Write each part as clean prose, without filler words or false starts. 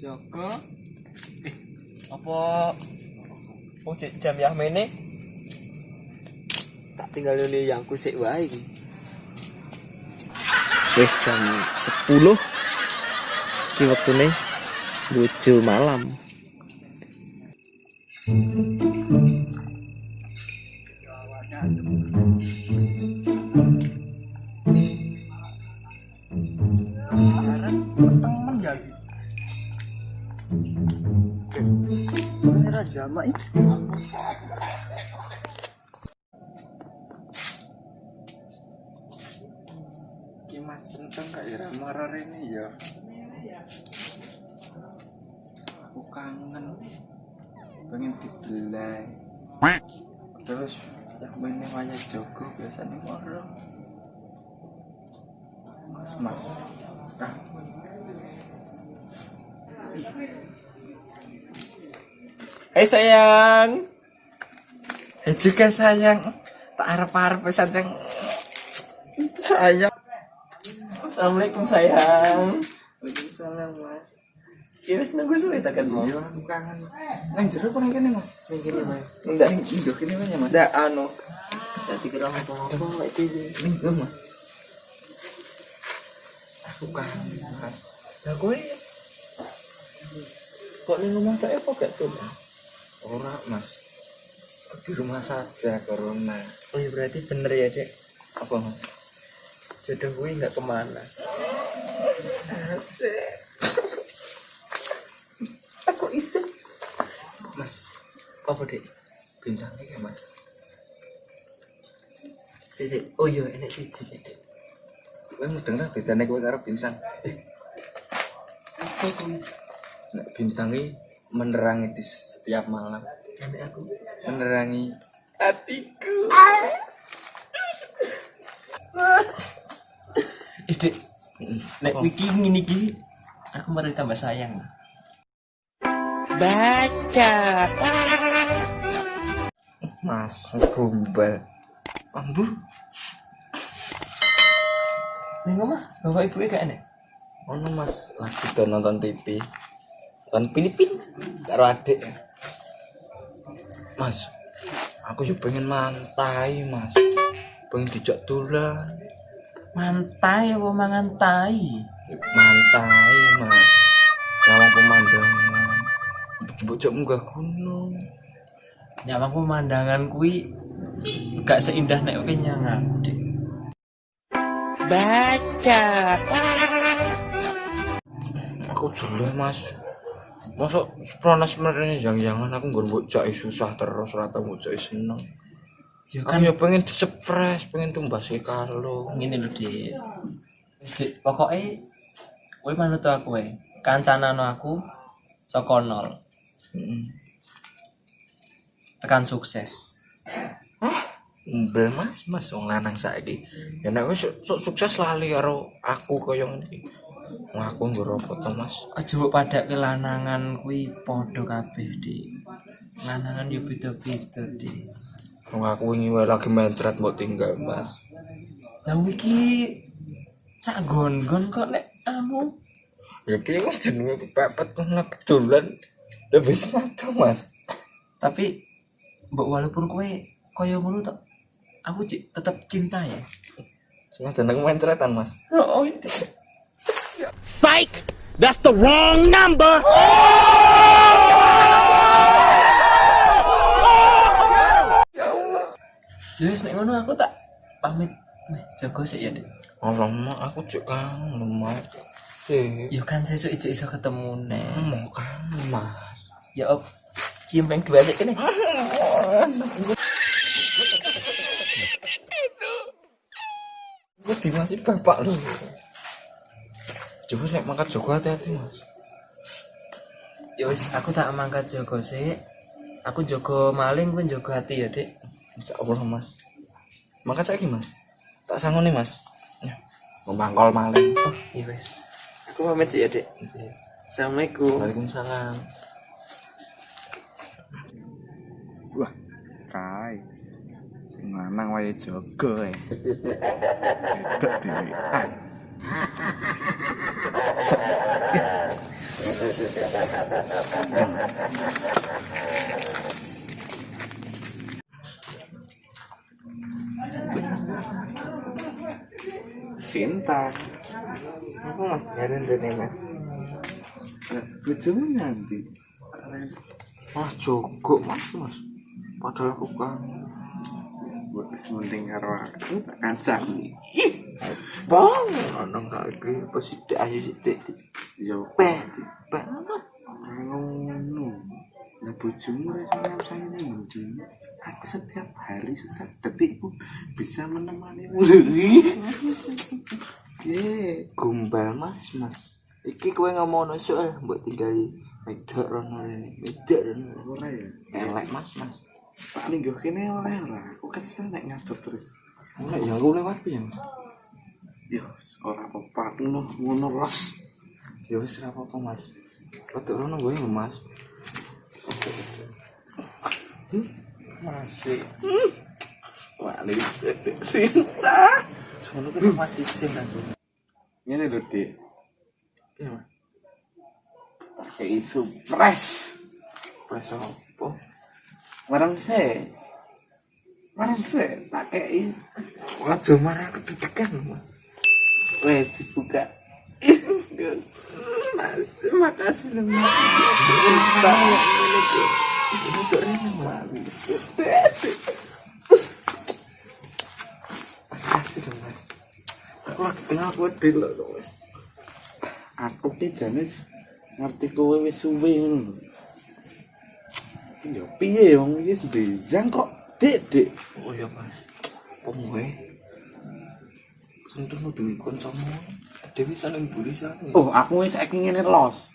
Joko. Apa jam yang mene? Tak tinggal ini yang kusik wae iki. Wis jam 10. Ki wektune nuju malam. Temen ya. Bener aja mak. Ki Mas Senteng gak ira marah ini ya. Aku kangen. Pengen dibelai. Terus yang mainnya wayang Joko biasanya marah. Mas. Sayang. Juga sayang. Tak harap-harap sayang. Sayang. Assalamualaikum sayang. Waalaikumsalam Mas. Ki wis nunggu suwe tak ketemu. Iya, aku kangen. Nang jero apa nang kene Mas? Nang kene Mas. Ndak ndok kene wae Mas. Ndak anu. Dadi kira apa-apa iki. Ning Mas. Aku kangen Mas. Lah kowe kok ning rumah tak apa gak tuh? Ora Mas. Di rumah saja corona. Oh ya berarti bener ya Dek. Apa Mas? Jodoh gue nggak kemana. Asik. Aku iseng. Mas, apa Dek? Bintangnya ya Mas. Sisi. Oh iya enak siji Dek. Gue ngedenger bedanya gue karo bintang. Apa itu? Nek bintangnya menerangi di setiap malam. Nek aku menerangi hatiku. Dek, nek wiki ngene iki aku mari tambah sayang. Baca. Mas gombal. Ambu. Ning omah, bapak ibu gak enek. Ono Mas, lagi do nonton TV. Nonton Filipin karo adik. Mas, aku yo pengen mantai, Mas. Pengen dijak dolan. Mantai apa mangan tai? Mantai, Mas. Nyawang pemandangan. Bocok munggah gunung. Nyawang pemandangan kuwi gak seindah nek kowe nyangan, Dik. Baca. Aku jule Mas. Masa pronas merene jangan aku nggon bocah susah terus ora tau bocah seneng. Ya kan ya pengen disepres, pengen tumbase kalung. Ngene lho, Dik. Dik, pokoke kowe manut aku wae. Kancanano aku saka nol. Tekan sukses. Mbel Mas wong lanang saiki. Ya nek wis sukses lali karo aku koyo ngene. Ngaku nggo apa to Mas? Aja mbok padake lanangan kuwi padha kabeh, Dik. Lanangan yo beda-beda, Dik. Wong aku wingi wae lagi mencret mbok tinggal, Mas. Lah iki sak gon-gon kok nek anu. Ya ki jenenge kepepet nek dolan. Lah wis mato, Mas. Tapi mbok walaupun kowe kaya ngono tok, aku tetap cinta ya. Cuma jeneng mencretan, Mas. Oh, Psych! That's the wrong number! Ya Allah. Yes, nek ngono aku tak pamit. Jago sik ya, Dik. Alamak, aku cek kangen Mas. Ya kan sesuk iso ketemu nek. Mau kangen, Mas. Ya op. Cium peng dua sik kene. Gue masih bapak lu. Coba saya mangkat Joko hati-hati Mas. Ya wis aku tak mangkat Joko sih. Aku Joko maling pun Joko hati ya Dek. Insyaallah Mas. Mangkat saiki Mas. Tak sangoni Mas. Ya. Ngomangkol maling. Oh iya wis. Aku pamit sih ya Dek. Assalamualaikum. Waalaikumsalam. Wah, kai. Sing lanang wae Joko e. Dedek dhewean. Sinta. Apa mas? Nyariin Rene mas. Bojomu nanti. Wah jogok mas. Padahal aku kan. Wis mending karo aku tak kancak. Bang, nang lagi pas sithik ayu sithik. Yo Pe. ngono. Lah bojomu wis sayang ndi? Aku setiap hari, setiap detikku bisa menemanimu. Gombal mas. Iki kowe ngomongno soal mbok tinggali wedok rono rene. Wedok rono. Ora ya. Elek mas. Tak linggo kene oleh ora. Aku kesel nek ngatur terus. Nek ya aku lewat piye? Yo, ora apa-apa ngono ros. Ya wis ora apa-apa mas. Wedok rono gue lho mas. Masih. Wali Sinta. Sono kita masih sin aku. Ngene lho, Dik. Piye mas? Pakai surprise. Pas apa? Warang se tak kei. Aja marah kededekan mas. Wes dibuka. Mas, makasih lho. Untuk rene mas. Makasih dong mas. Aku lagi kenal kowe dhewe lho mas. Aku ki jane ngerti kowe wis suwe ngono. Yo piye wong iki sebejang kok, Dik. Oh ya mas. Pomoe. Sentuh duwe kancamu. Dewi saling buri sana. Oh, aku wis saiki ngene los.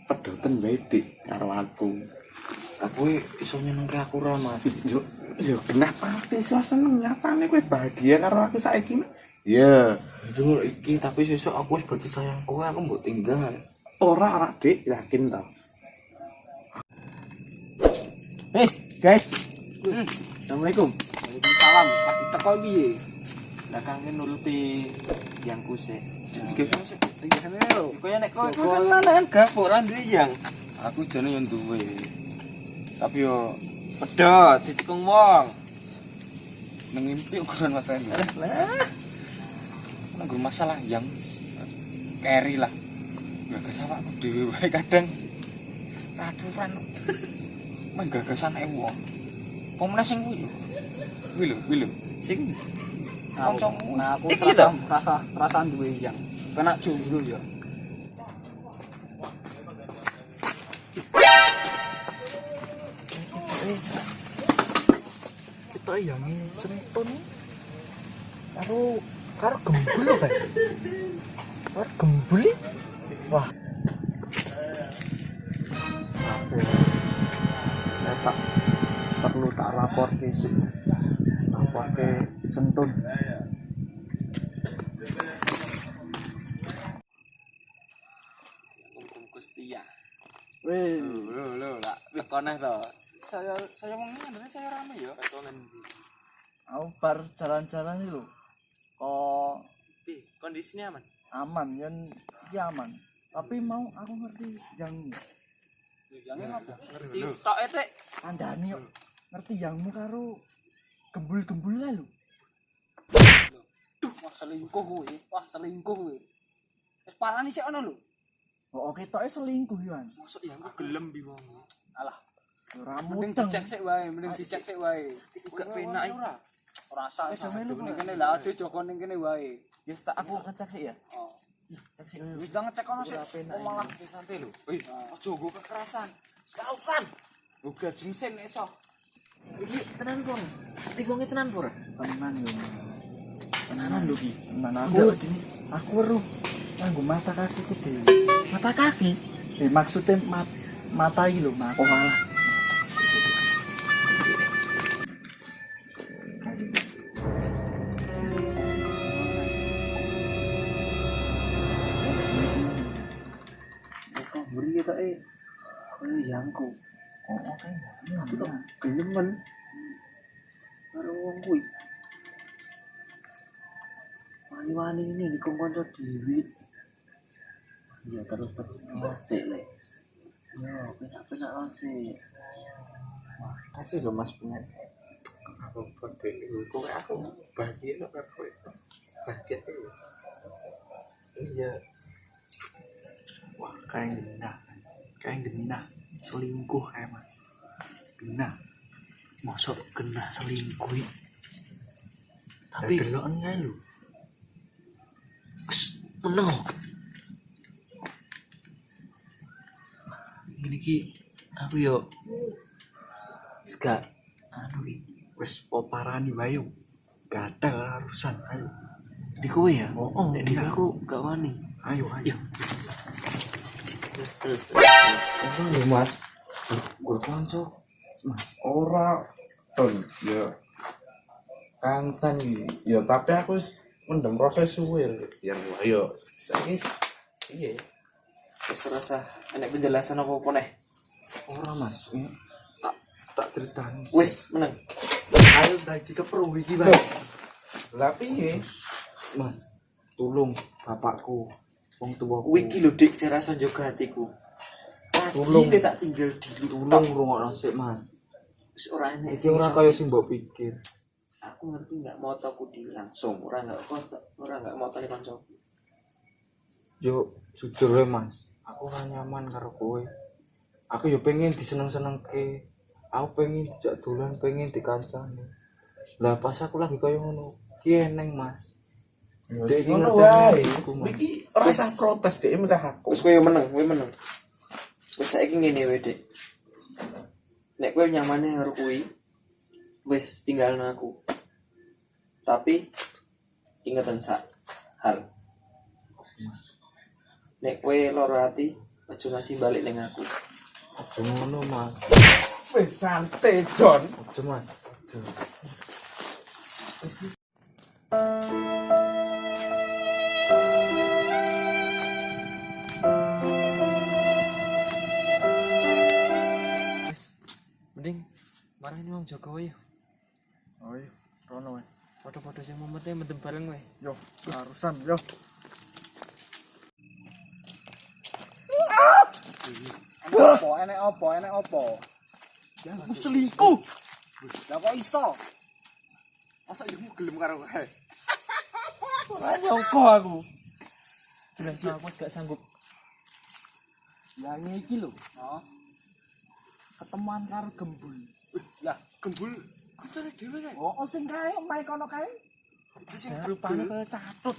Pedoten wae, Dik, karo aku. Aku iso nyenengke aku ra mas. Yo kenapa ati iso seneng nyatane kowe bahagia karo aku saiki? Ya, Dulu iki tapi sesuk aku wis berarti sayang kowe aku mbok tinggal. ora Dik, yakin ta? Guys. Assalamualaikum. Waalaikumsalam. Lagi teko piye? Lah kangen nuluti yang kuse. Iki kene lho. Kaya nek kowe lanang gapok ra duwe yang. Aku jane yang duwe. Tapi yo Pedot ditikung wong. mengimpi ukuran masalah. Lah, Nanggur masalah yang carry lah. Gagas awakku dhewe wae kadang raturan. Main gagasan wong. Pomnes sing kuwi. Kuwi lho. Sing kancamu. nah aku Iki lho. perasaan duwe yang. Kena jomblo ya. Kita yang sentun karo gembul lho, Pak. Karo gembul. Wah. Tak perlu tak lapor ke sentun. Kustia. Weh, Lho, lak tekoneh to. Saya ngomongnya saya rame ya. Tekonen. aku bar jalan-jalan iki lho. Kok Kondisinya aman. aman yen iki aman. Tapi mau aku ngerti yang Yang apa? Ngerti. tok etek kandhani kok. Ngerti yangmu karo gembul-gembul lah lho. Duh, wah selingkuh kuwi. Wis parani sik ono lho. Oh, ketoke selingkuh Yohan. Masuk ya aku gelem bi wong. Alah, Ora mending mudeng. dicek sik wae, Gak penak iki. Ora usah. Wis melu, Ning kene lah ade Joko ning kene wae. Wis tak aku ngecek sik ya. Oh. Cek sik. Wis tak ngecek ono sik. Ora penak Kok malah Santai lho. aja nggo kekerasan. Kausan. Uga jimsen nek iso. Iki tenan pur. Ati wonge tenan pur. Tenan yo. Tenanan lho ki. Tenan aku weruh nganggo mata kakiku dhewe. Mata kaki. Maksudnya mata iki lho, mata. Oh alah. Kok mburi ketoke koyo yangku. Oh, oke. Aku kok gelemen. Karo wong kuwi. Wani-wani ini dikongkon dhewe. Ya terus asik le. Ya, penak-penak sih. Kasih lo mas punya. Aku fotoin dulu. Kok aku bahagia lo aku itu. Bahagia tuh. Iya. Wah, kayak genah. Selingkuh kayak mas. Genah. Mosok genah selingkuh. Tapi deloken kae lho. Meneng. Ngene iki aku yo gak anu iki wis oparani wae yo. Gatel urusan ayo. Di kowe ya? Oh, di aku gak wani. Ayo. Apa lu mas? Gue konco. Ora ton ya kangen ya tapi aku wis mendem proses suwe ya ayo saiki iya Wis rasa enek penjelasan apa-apa neh. ora mas ini tak ceritani Wis meneng. ayo dadi kepro iki wae lha piye Mas, tolong bapakku, wong tuaku. Kuwi iki lho Dik, sing rasa njaga hatiku. Tolong. Iki tak tinggal di Tolong rungokno sik, Mas. wis ora enek. Iki ora kaya sing mbok pikir. Aku ngerti enggak mau toku di langsung, ora enggak mau tani kancaku. Yo jujur wae, Mas. Aku ora nyaman karo kowe. Aku yo pengen diseneng-senengke. Aku pengen dijak dolan, pengen dikancani. Lah pas aku lagi kaya ngono, ki eneng, Mas. Dek iki ngono ngerti wae. iki ora usah protes dek milih aku Wis kowe meneng. Wis saiki ngene wae, Dik. Nek kowe nyamane karo kuwi, wis tinggalno aku. Tapi ingatan sak hal. Nek kowe loro ati, aja ngasih balik ning aku. Aja ngono, Mas. wis santai John Aja, Mas. Aja. Mending marah ini Wong Joko wae. oh iya rono wae Foto-foto sing mumetnya mendem bareng wae. yo harusan yo enek apa ya aku selingkuh lah kok iso masa ibu gelem karo kowe ora nyoko aku Jelas aku gak sanggup. ya iki lho ketemuan karo Gembul lah Gembul kancane dhewe kae. oh sing kae omahe kono kae Sing rupane kaya catut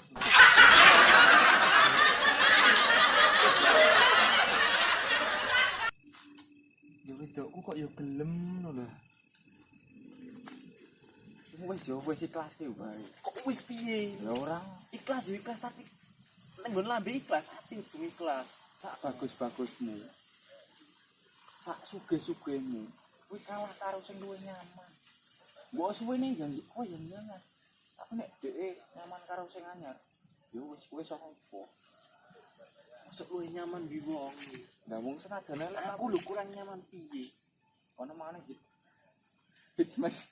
Yo wedokku kok yo gelem ngono lho. Wis ikhlas ki wae. Kok wis piye? Ya ora Ikhlas yo ikhlas tapi nek nggon lambe ikhlas, ati kudu ikhlas. sak bagus-bagusmu. Sak sugih-sugihmu. Kuwi kalah karo sing luwih nyaman. Mbok suwene ya kowe yang nyaman. Tapi nek dhek nyaman karo sing anyar, yo wis kowe sok opo. Masuk luwih nyaman di wong iki. Lah wong senajan Aku lho kurang nyaman piye? ono maneh gitu. Hitchmas.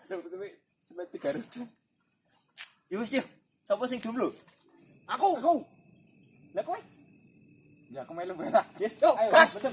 Tapi sampai 3 roda. Yo wis yo. Sapa sing jomblo? Aku. Lah kowe? Ya aku melu berita. Yes, yo. Ayo, Gas. betul.